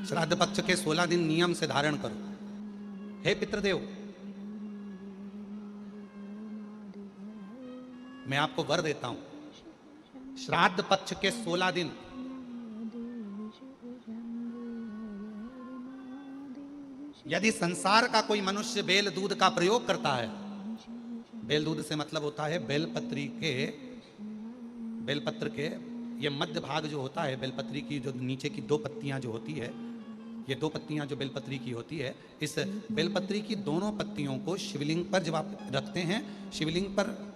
श्राद्ध पक्ष के 16 दिन नियम से धारण करो। हे पितृदेव, मैं आपको वर देता हूं, श्राद्ध पक्ष के 16 दिन यदि संसार का कोई मनुष्य बेल दूध का प्रयोग करता है, बेल दूध से मतलब होता है बेलपत्र के ये मध्य भाग जो होता है, बेलपत्री की जो नीचे की 2 पत्तियां जो होती है, ये 2 पत्तियां जो बेलपत्री की होती है, इस बेलपत्री की दोनों पत्तियों को शिवलिंग पर जब आप रखते हैं, शिवलिंग पर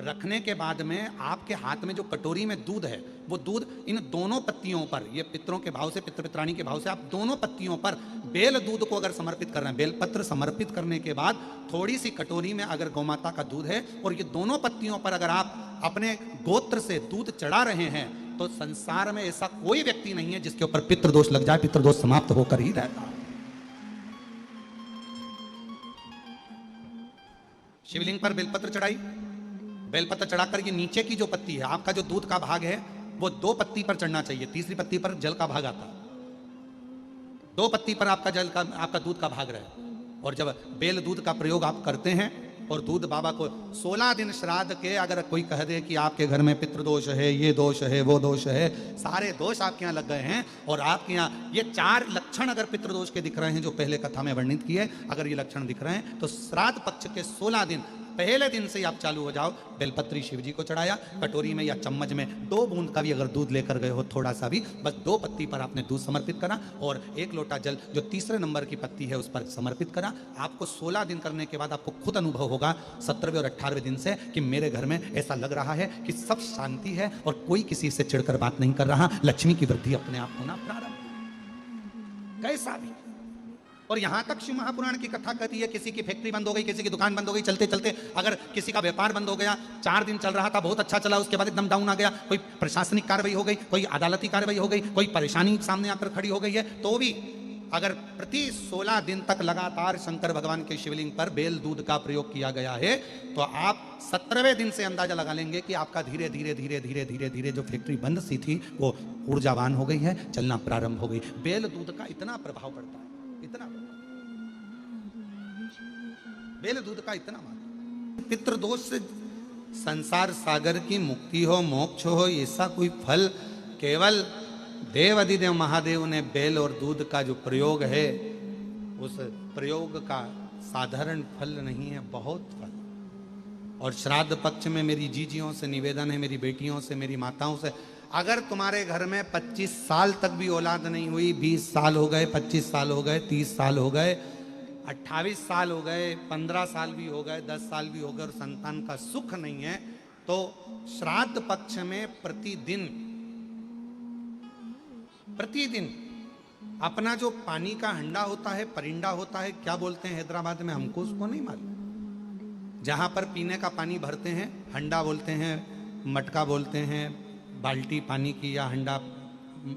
रखने के बाद में आपके हाथ में जो कटोरी में दूध है, वो दूध इन दोनों पत्तियों पर, ये पितरों के भाव से, पितृ पित्राणी के भाव से, आप दोनों पत्तियों पर बेल दूध को अगर समर्पित कर रहे हैं, बेलपत्र समर्पित करने के बाद थोड़ी सी कटोरी में अगर गौमाता का दूध है और ये दोनों पत्तियों पर अगर आप अपने गोत्र से दूध चढ़ा रहे हैं, तो संसार में ऐसा कोई व्यक्ति नहीं है जिसके ऊपर पितृदोष लग जाए, पितृदोष समाप्त होकर ही रहता है। शिवलिंग पर बेलपत्र चढ़ाई, बेलपत्र चढ़ाकर ये नीचे की जो पत्ती है, आपका जो दूध का भाग है, वो 2 पत्ती पर चढ़ना चाहिए, तीसरी पत्ती पर जल का भाग आता है, 2 पत्ती पर आपका दूध का भाग रहे। और जब बेल दूध का प्रयोग आप करते हैं और दूध बाबा को 16 दिन श्राद्ध के, अगर कोई कह दे कि आपके घर में पितृदोष है, ये दोष है, वो दोष है, सारे दोष आपके यहाँ लग गए हैं, और आपके यहाँ ये 4 लक्षण अगर पितृदोष के दिख रहे हैं जो पहले कथा में वर्णित किए, अगर ये लक्षण दिख रहे हैं, तो श्राद्ध पक्ष के 16 दिन पहले दिन से ही आप चालू हो जाओ। बेलपत्री शिव जी को चढ़ाया, कटोरी में या चम्मच में 2 बूंद का भी अगर दूध लेकर गए हो, थोड़ा सा भी, बस 2 पत्ती पर आपने दूध समर्पित करा और 1 लोटा जल जो तीसरे नंबर की पत्ती है उस पर समर्पित करा। आपको 16 दिन करने के बाद आपको खुद अनुभव होगा 17वें और 18वें दिन से कि मेरे घर में ऐसा लग रहा है कि सब शांति है और कोई किसी से चिढ़कर बात नहीं कर रहा, लक्ष्मी की वृद्धि अपने आप होना प्रारंभ, कैसा भी। और यहां तक शिव महापुराण की कथा कहती है, किसी की फैक्ट्री बंद हो गई, किसी की दुकान बंद हो गई, चलते चलते अगर किसी का व्यापार बंद हो गया, 4 दिन चल रहा था, बहुत अच्छा चला, उसके बाद एकदम डाउन आ गया, कोई प्रशासनिक कार्रवाई हो गई, कोई अदालती कार्रवाई हो गई, कोई परेशानी सामने आकर खड़ी हो गई है, तो भी अगर प्रति 16 दिन तक लगातार शंकर भगवान के शिवलिंग पर बेल दूध का प्रयोग किया गया है, तो आप 17वें दिन से अंदाजा लगा लेंगे कि आपका धीरे धीरे धीरे धीरे धीरे धीरे जो फैक्ट्री बंद सी थी वो ऊर्जावान हो गई है, चलना प्रारंभ हो गई। बेल दूध का इतना प्रभाव पड़ता है, इतना बेल दूध का इतना मान। पितृदोष से संसार सागर की मुक्ति हो, मोक्ष हो, ऐसा कोई फल केवल देव अधिदेव महादेव ने बेल और दूध का जो प्रयोग है, उस प्रयोग का साधारण फल नहीं है, बहुत फल। और श्राद्ध पक्ष में मेरी जीजियों से निवेदन है, मेरी बेटियों से, मेरी माताओं से, अगर तुम्हारे घर में 25 साल तक भी औलाद नहीं हुई, 20 साल हो गए, 25 साल हो गए, 30 साल हो गए, 28 साल हो गए, 15 साल भी हो गए, 10 साल भी हो गए और संतान का सुख नहीं है, तो श्राद्ध पक्ष में प्रतिदिन अपना जो पानी का हंडा होता है, परिंडा होता है, क्या बोलते हैं हैदराबाद में, हमको उसको नहीं मालूम, जहां पर पीने का पानी भरते हैं, हंडा बोलते हैं, मटका बोलते हैं, बाल्टी पानी की या हंडा,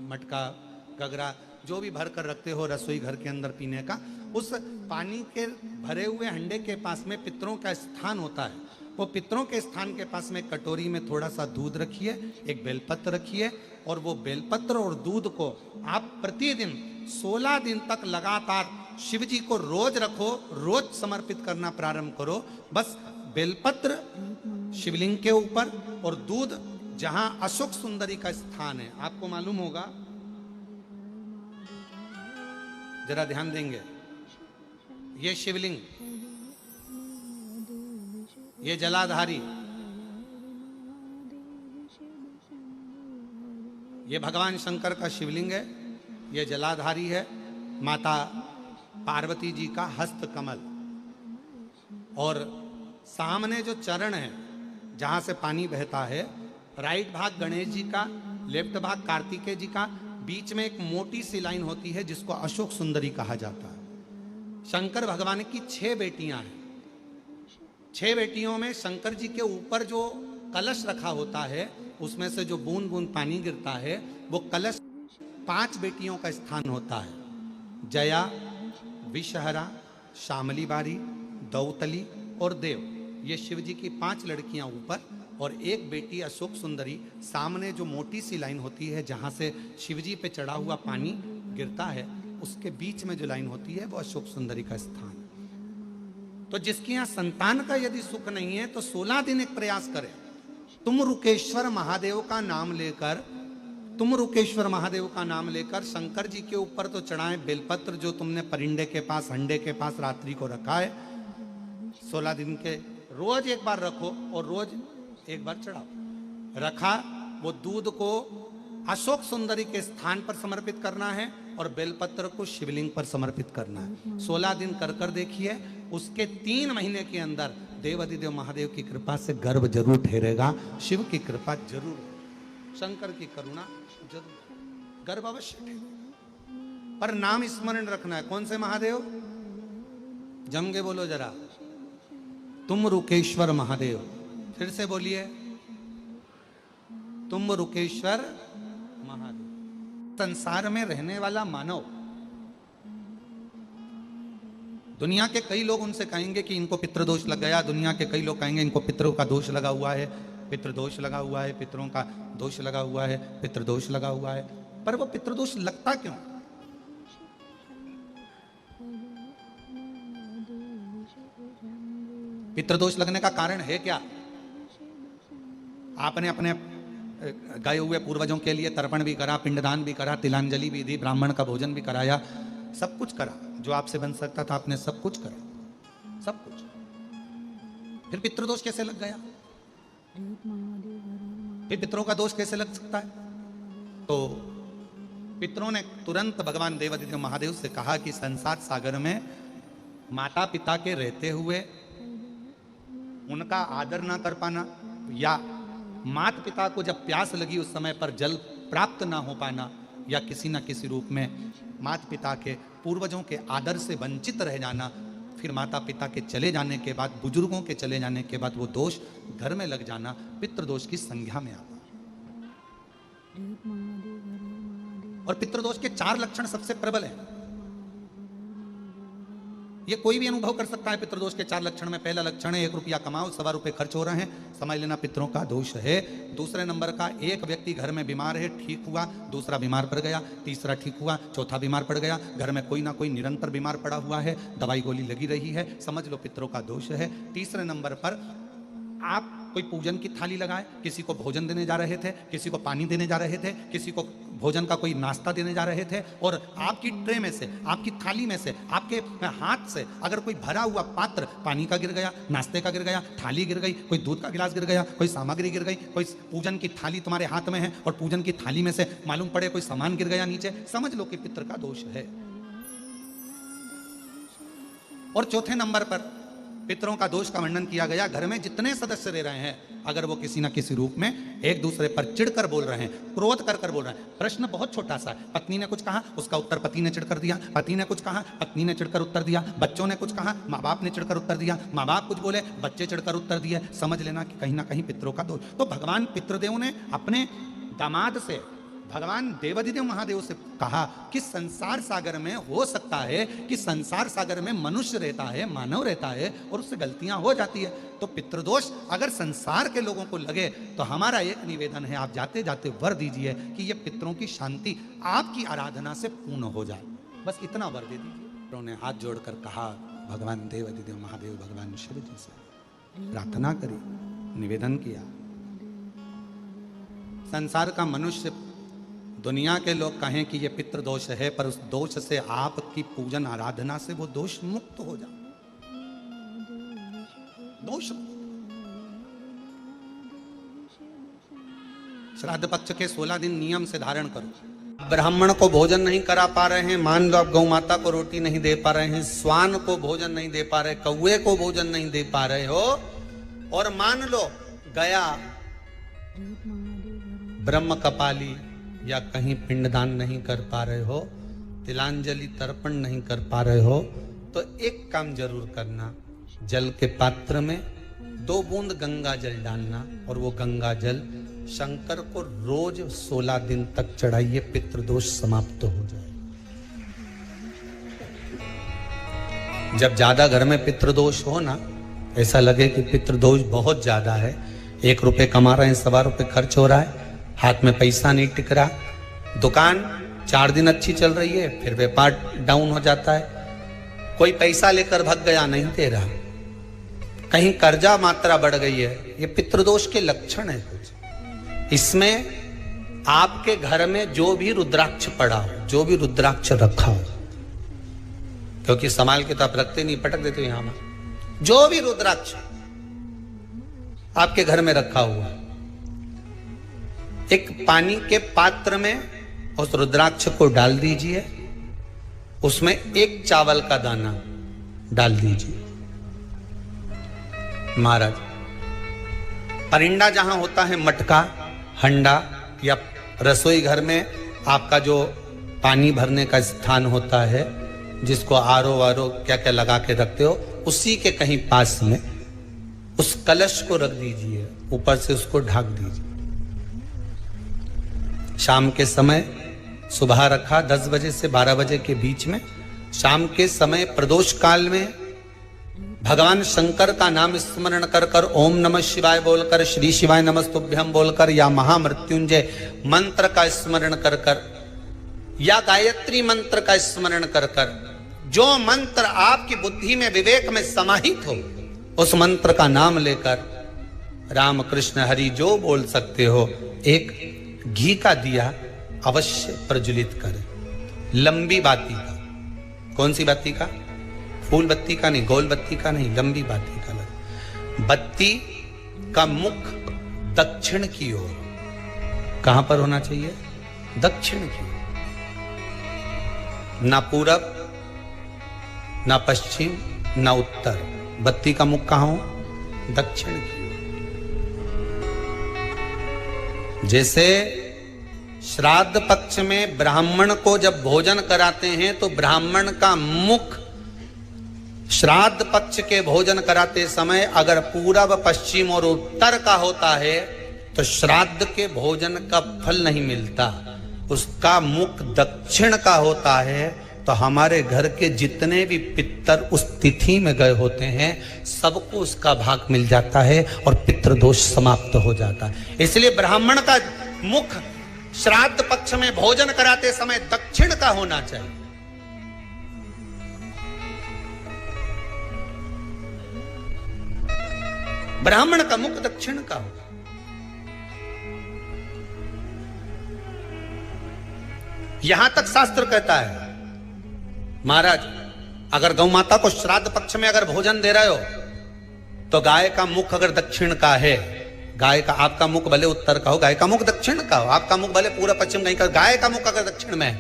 मटका, गगरा, जो भी भर कर रखते हो रसोई घर के अंदर पीने का, उस पानी के भरे हुए हंडे के पास में पितरों का स्थान होता है। वो पितरों के स्थान के पास में कटोरी में थोड़ा सा दूध रखिए, एक बेलपत्र रखिए, और वो बेलपत्र और दूध को आप प्रतिदिन 16 दिन तक लगातार शिव जी को रोज रखो, रोज समर्पित करना प्रारंभ करो। बस बेलपत्र शिवलिंग के ऊपर और दूध जहां अशोक सुंदरी का स्थान है, आपको मालूम होगा, जरा ध्यान देंगे, ये शिवलिंग, ये जलाधारी, ये भगवान शंकर का शिवलिंग है, ये जलाधारी है, माता पार्वती जी का हस्त कमल, और सामने जो चरण है जहां से पानी बहता है, राइट भाग गणेश जी का, लेफ्ट भाग कार्तिकेय जी का, बीच में एक मोटी सी लाइन होती है जिसको अशोक सुंदरी कहा जाता है। शंकर भगवान की 6 बेटियां हैं, 6 बेटियों में शंकर जी के ऊपर जो कलश रखा होता है, उसमें से जो बूंद बूंद पानी गिरता है, वो कलश 5 बेटियों का स्थान होता है, जया, विषहरा, शामली बारी, दौतली और देव। ये शिव जी की 5 लड़कियां ऊपर और एक बेटी अशोक सुंदरी, सामने जो मोटी सी लाइन होती है जहां से शिव जी पे चढ़ा हुआ पानी गिरता है, उसके बीच में जो लाइन होती है वो अशोक सुंदरी का स्थान। तो जिसके यहां संतान का यदि सुख नहीं है तो 16 दिन एक प्रयास करें। तुम रुकेश्वर महादेव का नाम लेकर, तुम रुकेश्वर महादेव का नाम लेकर शंकर जी के ऊपर तो चढ़ाएं बेलपत्र, जो तुमने परिंदे के पास, हंडे के पास रात्रि को रखा है। 16 दिन के रोज एक बार रखो और रोज एक बार चढ़ाओ। रखा, वो दूध को अशोक सुंदरी के स्थान पर समर्पित करना है और बेलपत्र को शिवलिंग पर समर्पित करना है। 16 दिन कर कर देखिए, उसके 3 महीने के अंदर देवाधिदेव महादेव की कृपा से गर्भ जरूर ठहरेगा, शिव की कृपा जरूर, शंकर की करुणा जरूर, गर्भ अवश्य ठहरेगा। पर नाम स्मरण रखना है। कौन से महादेव? जम के बोलो जरा, तुम रुकेश्वर महादेव। फिर से बोलिए, तुम रुकेश्वर महादेव। संसार में रहने वाला मानव, दुनिया के कई लोग उनसे कहेंगे कि इनको पितृदोष लग गया, दुनिया के कई लोग कहेंगे इनको पितरों का दोष लगा हुआ है, पितृदोष लगा हुआ है, पितरों का दोष लगा हुआ है, पितृदोष लगा हुआ है। पर वो पितृदोष लगता क्यों? पितृदोष लगने का कारण है क्या? आपने अपने गए हुए पूर्वजों के लिए तर्पण भी करा, पिंडदान भी करा, तिलांजलि भी दी, ब्राह्मण का भोजन भी कराया, सब कुछ करा, जो आपसे बन सकता था आपने सब कुछ करा, सब कुछ। फिर पितृदोष कैसे लग गया? फिर पितरों का दोष कैसे लग सकता है? तो पितरों ने तुरंत भगवान देवाधिदेव महादेव से कहा कि संसार सागर में माता पिता के रहते हुए उनका आदर ना कर पाना, या माता पिता को जब प्यास लगी उस समय पर जल प्राप्त ना हो पाना, या किसी न किसी रूप में माता पिता के, पूर्वजों के आदर से वंचित रह जाना, फिर माता पिता के चले जाने के बाद, बुजुर्गों के चले जाने के बाद वो दोष घर में लग जाना पितृदोष की संज्ञा में आता। और पितृदोष के 4 लक्षण सबसे प्रबल हैं। ये कोई भी अनुभव कर सकता है पितृदोष के 4 लक्षण में। पहला लक्षण है 1 रुपया कमाओ, 1.25 रुपये खर्च हो रहे हैं, समझ लेना पितरों का दोष है। दूसरे नंबर का, एक व्यक्ति घर में बीमार है, ठीक हुआ, दूसरा बीमार पड़ गया, तीसरा ठीक हुआ, चौथा बीमार पड़ गया, घर में कोई ना कोई निरंतर बीमार पड़ा हुआ है, दवाई गोली लगी रही है, समझ लो पितरों का दोष है। तीसरे नंबर पर आप कोई पूजन की थाली लगाए, किसी को भोजन देने जा रहे थे, किसी को पानी देने जा रहे थे, किसी को भोजन का कोई नाश्ता देने जा रहे थे, और आपकी ट्रे में से, आपकी थाली में से, आपके हाथ से अगर कोई भरा हुआ पात्र पानी का गिर गया, नाश्ते का गिर गया, थाली गिर गई, कोई दूध का गिलास गिर गया, कोई सामग्री गिर गई, कोई पूजन की थाली तुम्हारे हाथ में है और पूजन की थाली में से मालूम पड़े कोई सामान गिर गया नीचे, समझ लो कि पितृ का दोष है। और चौथे नंबर पर पितरों का दोष का वर्णन किया गया। घर में जितने सदस्य रह रहे हैं, अगर वो किसी न किसी रूप में एक दूसरे पर चिढ़कर बोल रहे हैं, क्रोध कर कर बोल रहे हैं। प्रश्न बहुत छोटा सा है, पत्नी ने कुछ कहा, उसका उत्तर पति ने चिढ़कर दिया, पति ने कुछ कहा, पत्नी ने चिढ़कर उत्तर दिया, बच्चों ने कुछ कहा, माँ बाप ने चिढ़कर उत्तर दिया, माँ बाप कुछ बोले, बच्चे चिढ़कर उत्तर दिए, समझ लेना कि कहीं ना कहीं पितरों का दोष। तो भगवान पितृदेव ने अपने दामाद से, भगवान देवाधिदेव महादेव से कहा कि संसार सागर में हो सकता है कि संसार सागर में मनुष्य रहता है, मानव रहता है, और उससे गलतियां हो जाती है। तो पितृदोष अगर संसार के लोगों को लगे तो हमारा एक निवेदन है, आप जाते जाते वर दीजिए कि ये पितरों की शांति आपकी आराधना से पूर्ण हो जाए, बस इतना वर दे दीजिए। उन्होंने हाथ जोड़कर कहा, भगवान देवाधिदेव महादेव भगवान शिव जी से प्रार्थना करी, निवेदन किया। संसार का मनुष्य, दुनिया के लोग कहें कि ये पितृ दोष है, पर उस दोष से आपकी पूजन आराधना से वो दोष मुक्त हो जाए। दोष श्राद्ध पक्ष के 16 दिन नियम से धारण करो। ब्राह्मण को भोजन नहीं करा पा रहे हैं, मान लो आप गौ माता को रोटी नहीं दे पा रहे हैं, स्वान को भोजन नहीं दे पा रहे, कौवे को भोजन नहीं दे पा रहे हो, और मान लो गया ब्रह्म कपाली या कहीं पिंडदान नहीं कर पा रहे हो, तिलांजलि तर्पण नहीं कर पा रहे हो, तो एक काम जरूर करना, जल के पात्र में 2 बूंद गंगा जल डालना, और वो गंगा जल शंकर को रोज 16 दिन तक चढ़ाइए, पितृदोष समाप्त हो जाए। जब ज्यादा घर में पितृदोष हो ना, ऐसा लगे कि पितृदोष बहुत ज्यादा है, 1 रुपये कमा रहे हैं, 1.25 रुपये खर्च हो रहा है, हाथ में पैसा नहीं टिक रहा, दुकान 4 दिन अच्छी चल रही है, फिर व्यापार डाउन हो जाता है। कोई पैसा लेकर भाग गया, नहीं दे रहा, कहीं कर्जा मात्रा बढ़ गई है, ये पितृदोष के लक्षण है कुछ। इसमें आपके घर में जो भी रुद्राक्ष पड़ा हो, जो भी रुद्राक्ष रखा हो, क्योंकि संभाल के तो आप रखते नहीं, पटक देते हो यहां में, जो भी रुद्राक्ष आपके घर में रखा हुआ, एक पानी के पात्र में उस रुद्राक्ष को डाल दीजिए, उसमें 1 चावल का दाना डाल दीजिए। महाराज, परिंदा जहां होता है, मटका, हंडा या रसोई घर में आपका जो पानी भरने का स्थान होता है, जिसको आरो वारो क्या क्या लगा के रखते हो, उसी के कहीं पास में उस कलश को रख दीजिए, ऊपर से उसको ढक दीजिए। शाम के समय, सुबह रखा 10 बजे से 12 बजे के बीच में, शाम के समय प्रदोष काल में भगवान शंकर का नाम स्मरण कर कर, ओम नमः शिवाय बोलकर, श्री शिवाय नमस्तुभ्यम बोलकर, या महामृत्युंजय मंत्र का स्मरण कर कर, या गायत्री मंत्र का स्मरण कर कर, जो मंत्र आपकी बुद्धि में, विवेक में समाहित हो, उस मंत्र का नाम लेकर राम कृष्ण हरि जो बोल सकते हो, एक घी का दिया अवश्य प्रज्वलित करें, लंबी बाती का। कौन सी बाती का? फूल बत्ती का नहीं, गोल बत्ती का नहीं, लंबी बाती का लगा। बत्ती का मुख दक्षिण की ओर, कहां पर होना चाहिए? दक्षिण की ओर, ना पूरब, ना पश्चिम, ना उत्तर। बत्ती का मुख कहां हो? दक्षिण की ओर। जैसे श्राद्ध पक्ष में ब्राह्मण को जब भोजन कराते हैं तो ब्राह्मण का मुख श्राद्ध पक्ष के भोजन कराते समय अगर पूरब, पश्चिम और उत्तर का होता है तो श्राद्ध के भोजन का फल नहीं मिलता। उसका मुख दक्षिण का होता है तो हमारे घर के जितने भी पितर उस तिथि में गए होते हैं, सबको उसका भाग मिल जाता है और पितृदोष समाप्त हो जाता है। इसलिए ब्राह्मण का मुख श्राद्ध पक्ष में भोजन कराते समय दक्षिण का होना चाहिए। ब्राह्मण का मुख दक्षिण का हो। यहां तक शास्त्र कहता है, महाराज अगर गौ माता को श्राद्ध पक्ष में अगर भोजन दे रहे हो तो गाय का मुख अगर दक्षिण का है, गाय का, आपका मुख भले उत्तर का हो, गाय का मुख दक्षिण का हो, आपका मुख भले पूरा पश्चिम नहीं का, गाय का मुख अगर दक्षिण में है,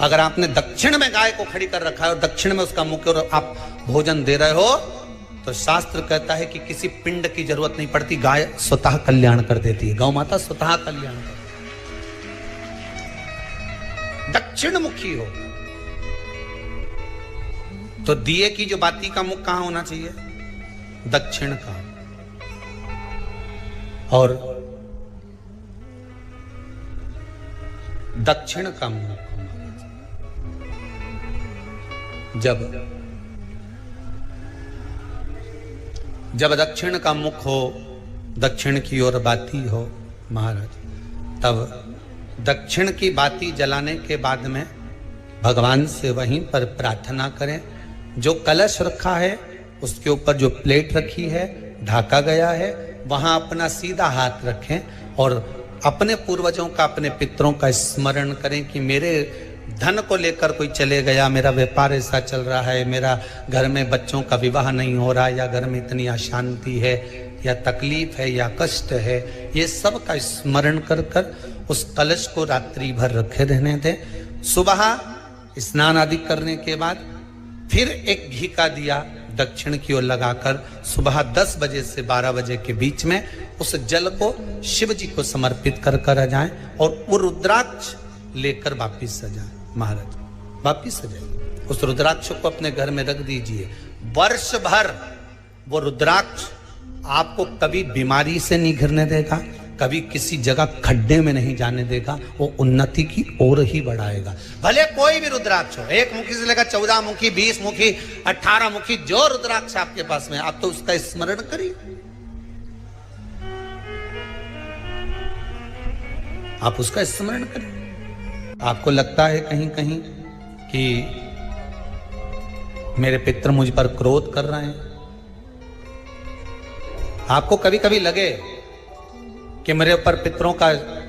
अगर आपने दक्षिण में गाय को खड़ी कर रखा है और दक्षिण में उसका मुख और आप भोजन दे रहे हो, तो शास्त्र कहता है कि किसी पिंड की जरूरत नहीं पड़ती, गाय स्वतः कल्याण कर देती है, गौ माता स्वतः कल्याण कर, दक्षिण मुखी हो। तो दिए की जो बाती का मुख कहां होना चाहिए? दक्षिण का। और दक्षिण का मुख जब दक्षिण का मुख हो, दक्षिण की ओर बाती हो महाराज, तब दक्षिण की बाती जलाने के बाद में भगवान से वहीं पर प्रार्थना करें। जो कलश रखा है उसके ऊपर जो प्लेट रखी है, ढाका गया है, वहां अपना सीधा हाथ रखें और अपने पूर्वजों का, अपने पितरों का स्मरण करें कि मेरे धन को लेकर कोई चले गया, मेरा व्यापार ऐसा चल रहा है, मेरा घर में बच्चों का विवाह नहीं हो रहा, या घर में इतनी अशांति है, या तकलीफ है, या कष्ट है, ये सब का स्मरण कर कर उस कलश को रात्रि भर रखे रहने दें। सुबह स्नान आदि करने के बाद फिर एक घी का दिया दक्षिण की ओर लगाकर सुबह 10 बजे से 12 बजे के बीच में उस जल को शिव जी को समर्पित कर कर जाएं और वो रुद्राक्ष लेकर वापिस सजाएं। महाराज वापिस सजाइए, उस रुद्राक्ष को अपने घर में रख दीजिए। वर्ष भर वो रुद्राक्ष आपको कभी बीमारी से नहीं घिरने देगा, कभी किसी जगह खड्डे में नहीं जाने देगा, वो उन्नति की ओर ही बढ़ाएगा। भले कोई भी रुद्राक्ष हो, 1 मुखी से लेकर 14 मुखी, 20 मुखी, 18 मुखी, जो रुद्राक्ष आपके पास में, आप तो उसका स्मरण करिए, आप उसका स्मरण करिए। आपको लगता है कहीं कहीं कि मेरे पितर मुझ पर क्रोध कर रहे हैं? आपको कभी कभी लगे कि मेरे ऊपर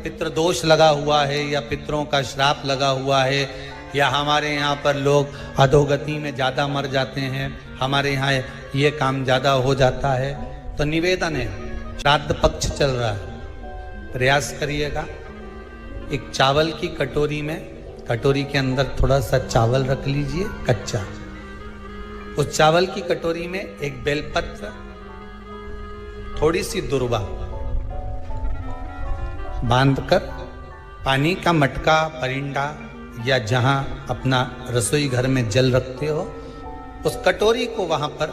पितृ दोष लगा हुआ है, या पितरों का श्राप लगा हुआ है, या हमारे यहाँ पर लोग अधोगति में ज्यादा मर जाते हैं, हमारे यहाँ ये काम ज्यादा हो जाता है, तो निवेदन है, श्राद्ध पक्ष चल रहा है, प्रयास करिएगा। एक चावल की कटोरी में, कटोरी के अंदर थोड़ा सा चावल रख लीजिए कच्चा। उस चावल की कटोरी में एक बेलपत्र, थोड़ी सी दुर्वा बांधकर पानी का मटका, परिंडा या जहां अपना रसोई घर में जल रखते हो, उस कटोरी को वहां पर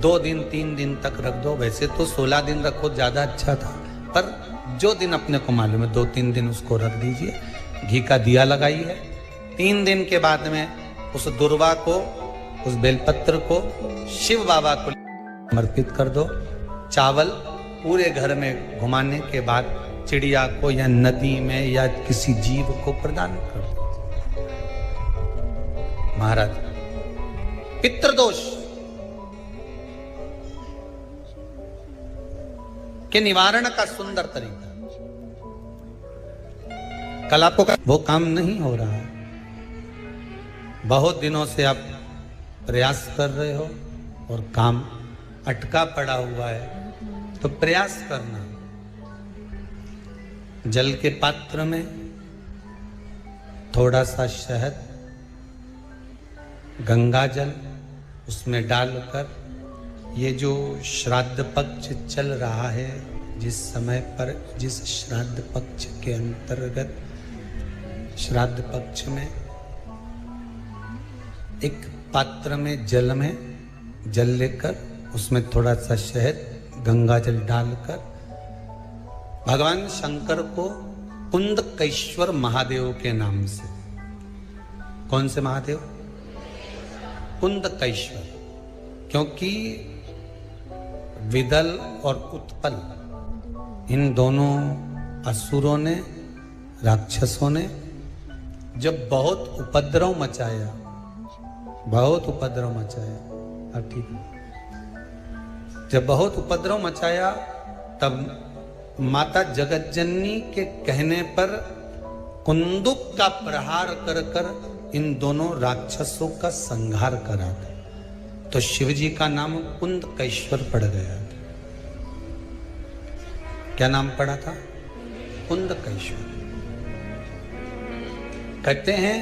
2 दिन 3 दिन तक रख दो। वैसे तो 16 दिन रखो ज्यादा अच्छा था, पर जो दिन अपने को मालूम है 2-3 दिन उसको रख दीजिए। घी का दिया लगाइए। 3 दिन के बाद में उस दुर्वा को, उस बेलपत्र को शिव बाबा को समर्पित कर दो। चावल पूरे घर में घुमाने के बाद चिड़िया को या नदी में या किसी जीव को प्रदान कर दो। महाराज, पितृदोष के निवारण का सुंदर तरीका। कल आपको वो काम नहीं हो रहा है, बहुत दिनों से आप प्रयास कर रहे हो और काम अटका पड़ा हुआ है, तो प्रयास करना। जल के पात्र में थोड़ा सा शहद, गंगा जल उसमें डालकर, ये जो श्राद्ध पक्ष चल रहा है, जिस समय पर, जिस श्राद्ध पक्ष के अंतर्गत, श्राद्ध पक्ष में एक पात्र में जल लेकर उसमें थोड़ा सा शहद, गंगा जल डालकर भगवान शंकर को कुंदकेश्वर महादेव के नाम से, कौन से महादेव? कुंदकेश्वर, क्योंकि विदल और उत्पल, इन दोनों असुरों ने, राक्षसों ने जब बहुत उपद्रव मचाया, अब ठीक है, जब बहुत उपद्रव मचाया, तब माता जगतजननी के कहने पर कुंदुक का प्रहार कर कर इन दोनों राक्षसों का संहार करा था। तो शिवजी का नाम कुंदकेश्वर पड़ गया था। क्या नाम पड़ा था? कुंदकेश्वर। कहते हैं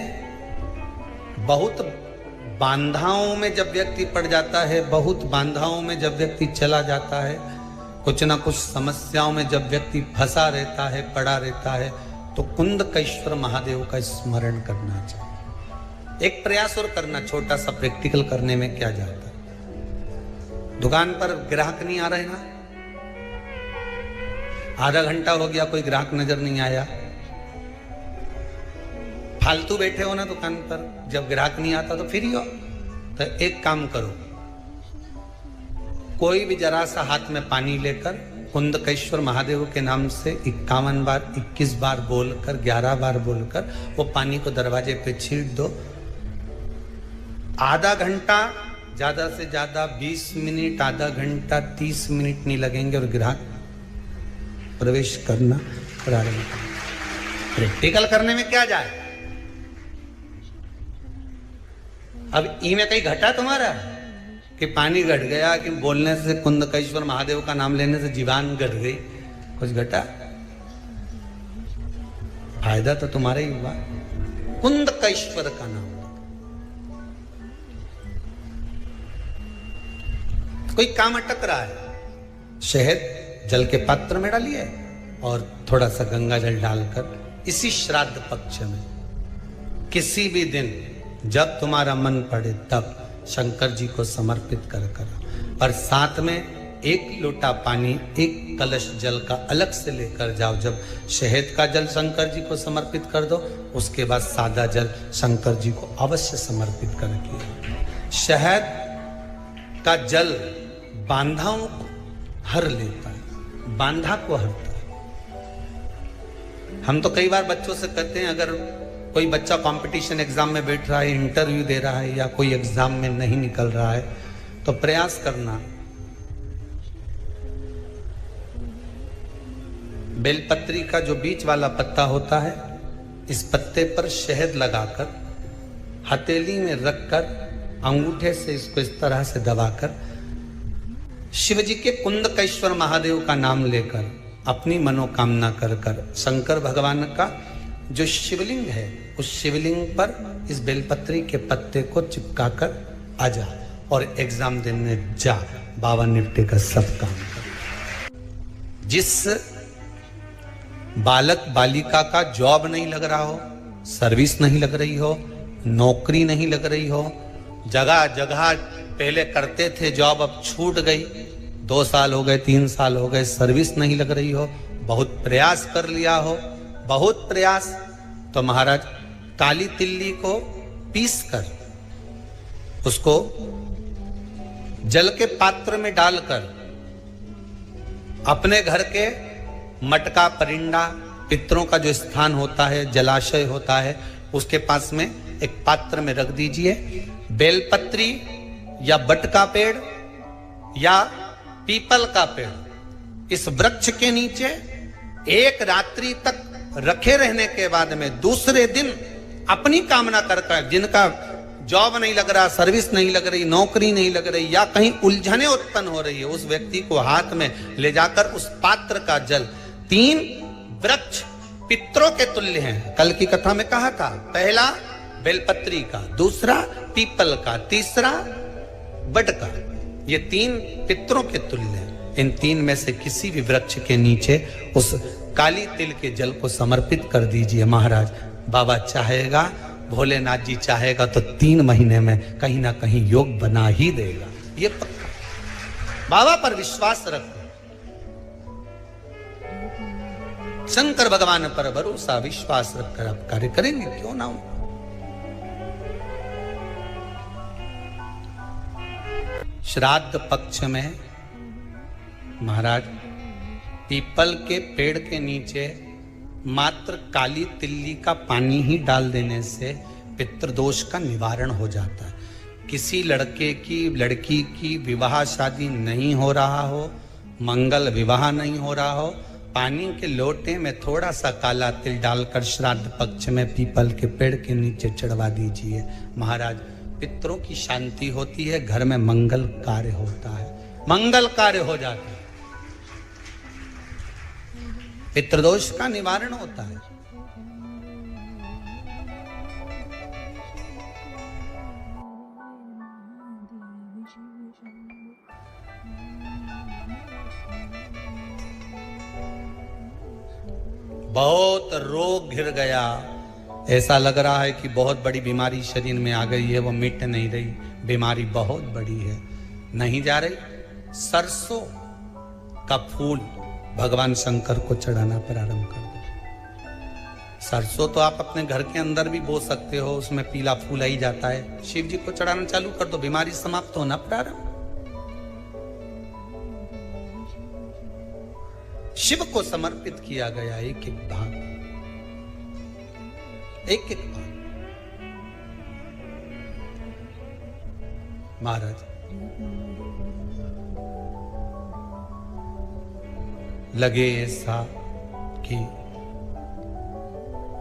बहुत बांधाओं में जब व्यक्ति पड़ जाता है, बहुत बांधाओं में जब व्यक्ति चला जाता है, कुछ ना कुछ समस्याओं में जब व्यक्ति फंसा रहता है, पड़ा रहता है, तो कुंदकेश्वर महादेव का स्मरण करना चाहिए। एक प्रयास और करना, छोटा सा प्रैक्टिकल करने में क्या जाता है। दुकान पर ग्राहक नहीं आ रहे ना, आधा घंटा हो गया, कोई ग्राहक नजर नहीं आया, फालतू बैठे हो ना दुकान पर, जब ग्राहक नहीं आता तो फ्री हो, तो एक काम करो, कोई भी जरा सा हाथ में पानी लेकर कुंदकेश्वर महादेव के नाम से 51 बार, 21 बार बोलकर, 11 बार बोलकर वो पानी को दरवाजे पे छींट दो। आधा घंटा, ज्यादा से ज्यादा 20 मिनट, आधा घंटा 30 मिनट नहीं लगेंगे और ग्राहक प्रवेश करना प्रारंभ करें। प्रैक्टिकल करने में क्या जाए। अब ई में कहीं घटा तुम्हारा कि पानी घट गया, कि बोलने से, कुंदकेश्वर महादेव का नाम लेने से जीवान घट गई, कुछ घटा? फायदा तो तुम्हारा ही हुआ। कुंदकेश्वर का नाम, कोई काम अटक रहा है, शहद जल के पात्र में डालिए और थोड़ा सा गंगा जल डालकर इसी श्राद्ध पक्ष में किसी भी दिन जब तुम्हारा मन पड़े तब शंकर जी को समर्पित कर और साथ में 1 लोटा पानी, 1 कलश जल का अलग से लेकर जाओ। जब शहद का जल शंकर जी को समर्पित कर दो, उसके बाद सादा जल शंकर जी को अवश्य समर्पित करके। शहद का जल बांधाओं को हर लेता है, बांधा को हरता है। हम तो कई बार बच्चों से कहते हैं, अगर कोई बच्चा कंपटीशन एग्जाम में बैठ रहा है, इंटरव्यू दे रहा है, या कोई एग्जाम में नहीं निकल रहा है, तो प्रयास करना बेलपत्री का जो बीच वाला पत्ता होता है, इस पत्ते पर शहद लगाकर हथेली में रखकर अंगूठे से इसको इस तरह से दबाकर शिव जी के कुंदकेश्वर महादेव का नाम लेकर अपनी मनोकामना कर कर शंकर भगवान का जो शिवलिंग है उस शिवलिंग पर इस बेलपत्री के पत्ते को चिपकाकर आ जा और एग्जाम देने जा। बाबा निपटे का सब काम कर। जिस बालक बालिका का जॉब नहीं लग रहा हो, सर्विस नहीं लग रही हो, नौकरी नहीं लग रही हो, जगह जगह पहले करते थे जॉब अब छूट गई, 2 साल हो गए 3 साल हो गए सर्विस नहीं लग रही हो, बहुत प्रयास कर लिया हो, बहुत प्रयास, तो महाराज काली तिल्ली को पीस कर उसको जल के पात्र में डालकर अपने घर के मटका परिंडा पितरों का जो स्थान होता है, जलाशय होता है, उसके पास में एक पात्र में रख दीजिए। बेलपत्री या बट का पेड़ या पीपल का पेड़, इस वृक्ष के नीचे एक रात्रि तक रखे रहने के बाद में दूसरे दिन अपनी कामना करकर, जिनका जॉब नहीं लग रहा, सर्विस नहीं लग रही, नौकरी नहीं लग रही, या कहीं उलझने उत्पन्न हो रही है, उस व्यक्ति को हाथ में ले जाकर उस पात्र का जल, 3 वृक्ष पितरों के तुल्य हैं। कल की कथा में कहा था, पहला बेलपत्री का, दूसरा पीपल का, तीसरा बट का, ये 3 पितरों के तुल्य हैं। इन 3 में से किसी भी वृक्ष के नीचे उस काली तिल के जल को समर्पित कर दीजिए। महाराज बाबा चाहेगा, भोलेनाथ जी चाहेगा तो 3 महीने में कहीं ना कहीं योग बना ही देगा। ये पक्का, बाबा पर विश्वास रखो, शंकर भगवान पर भरोसा विश्वास रखकर आप कार्य करेंगे, क्यों ना हो। श्राद्ध पक्ष में महाराज पीपल के पेड़ के नीचे मात्र काली तिल्ली का पानी ही डाल देने से पितृदोष का निवारण हो जाता है। किसी लड़के की लड़की की विवाह शादी नहीं हो रहा हो, मंगल विवाह नहीं हो रहा हो, पानी के लोटे में थोड़ा सा काला तिल डालकर श्राद्ध पक्ष में पीपल के पेड़ के नीचे चढ़वा दीजिए। महाराज पितरों की शांति होती है, घर में मंगल कार्य होता है, मंगल कार्य हो जाता है, पितृदोष का निवारण होता है। बहुत रोग घिर गया, ऐसा लग रहा है कि बहुत बड़ी बीमारी शरीर में आ गई है, वो मिट नहीं रही, बीमारी बहुत बड़ी है, नहीं जा रही। सरसों का फूल भगवान शंकर को चढ़ाना प्रारंभ कर दो। सरसों तो आप अपने घर के अंदर भी बो सकते हो, उसमें पीला फूल ही जाता है, शिव जी को चढ़ाना चालू कर दो, बीमारी समाप्त होना प्रारंभ। शिव को समर्पित किया गया एक एक भाग, एक एक भाग। महाराज लगे ऐसा कि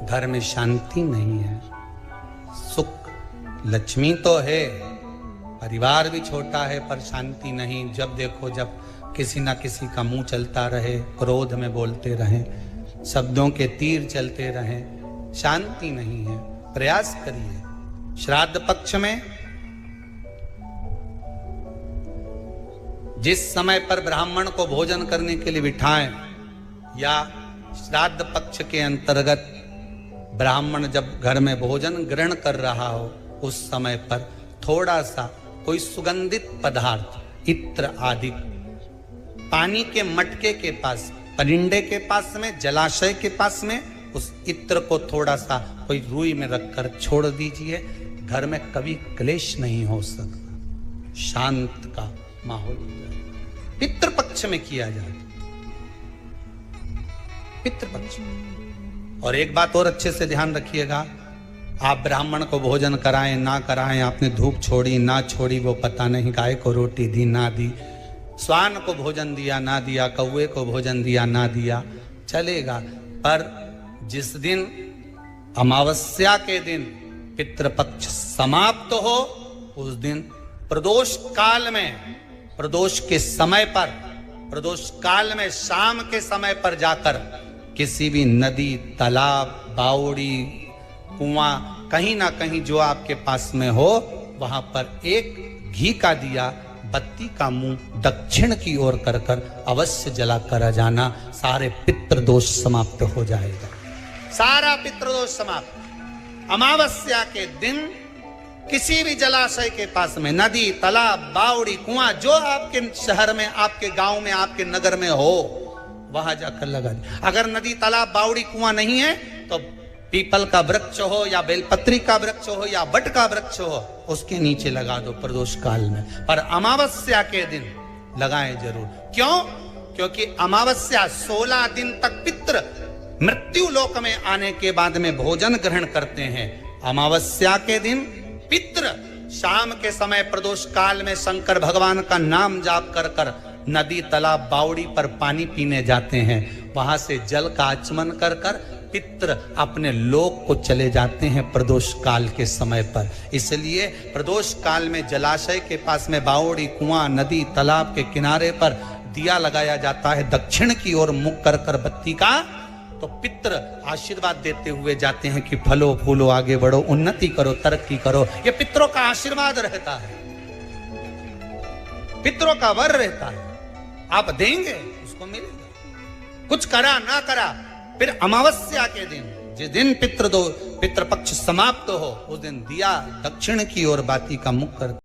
घर में शांति नहीं है, सुख लक्ष्मी तो है, परिवार भी छोटा है पर शांति नहीं। जब देखो जब किसी ना किसी का मुंह चलता रहे, क्रोध में बोलते रहें, शब्दों के तीर चलते रहें, शांति नहीं है। प्रयास करिए श्राद्ध पक्ष में जिस समय पर ब्राह्मण को भोजन करने के लिए बिठाएं, या श्राद्ध पक्ष के अंतर्गत ब्राह्मण जब घर में भोजन ग्रहण कर रहा हो, उस समय पर थोड़ा सा कोई सुगंधित पदार्थ, इत्र आदि पानी के मटके के पास, परिंडे के पास में, जलाशय के पास में, उस इत्र को थोड़ा सा कोई रुई में रखकर छोड़ दीजिए। घर में कभी क्लेश नहीं हो सकता, शांत का माहौल हो जाए। पितृपक्ष में किया जाए, पितृपक्ष। और एक बात और अच्छे से ध्यान रखिएगा, आप ब्राह्मण को भोजन कराएं ना कराएं, आपने धूप छोड़ी ना छोड़ी वो पता नहीं, गाय को रोटी दी ना दी, स्वान को भोजन दिया ना दिया, कौवे को भोजन दिया ना दिया, चलेगा। पर जिस दिन अमावस्या के दिन पितृपक्ष समाप्त हो, उस दिन प्रदोष काल में, प्रदोष के समय पर, प्रदोष काल में शाम के समय पर जाकर किसी भी नदी, तालाब, बावड़ी, कुआं, कहीं ना कहीं जो आपके पास में हो, वहां पर एक घी का दिया, बत्ती का मुंह दक्षिण की ओर कर कर अवश्य जला कर जाना। सारे पितृदोष समाप्त हो जाएगा, सारा पितृदोष समाप्त। अमावस्या के दिन किसी भी जलाशय के पास में, नदी, तालाब, बावड़ी, कुआं, जो आपके शहर में, आपके गांव में, आपके नगर में हो, वहां जाकर लगा दे। अगर नदी, तालाब, बावड़ी, कुआं नहीं है तो पीपल का वृक्ष हो या बेलपत्री का वृक्ष हो या बट का वृक्ष हो, उसके नीचे लगा दो प्रदोष काल में। पर अमावस्या के दिन लगाएं जरूर। क्यों? क्योंकि अमावस्या 16 दिन तक पितृ मृत्यु लोक में आने के बाद में भोजन ग्रहण करते हैं। अमावस्या के दिन पितृ शाम के समय प्रदोष काल में शंकर भगवान का नाम जाप कर कर नदी, तालाब, बावड़ी पर पानी पीने जाते हैं। वहां से जल का आचमन कर कर पितृ अपने लोक को चले जाते हैं प्रदोष काल के समय पर। इसलिए प्रदोष काल में जलाशय के पास में, बावड़ी, कुआं, नदी, तालाब के किनारे पर दिया लगाया जाता है दक्षिण की ओर मुख कर कर बत्ती का। तो पितृ आशीर्वाद देते हुए जाते हैं कि फलो फूलो, आगे बढ़ो, उन्नति करो, तरक्की करो। ये पितरों का आशीर्वाद रहता है, पितरों का वर रहता है। आप देंगे उसको मिलेगा, कुछ करा ना करा। फिर अमावस्या के दिन, जिस दिन पितृपक्ष समाप्त हो, उस दिन दिया दक्षिण की ओर बाती का मुख कर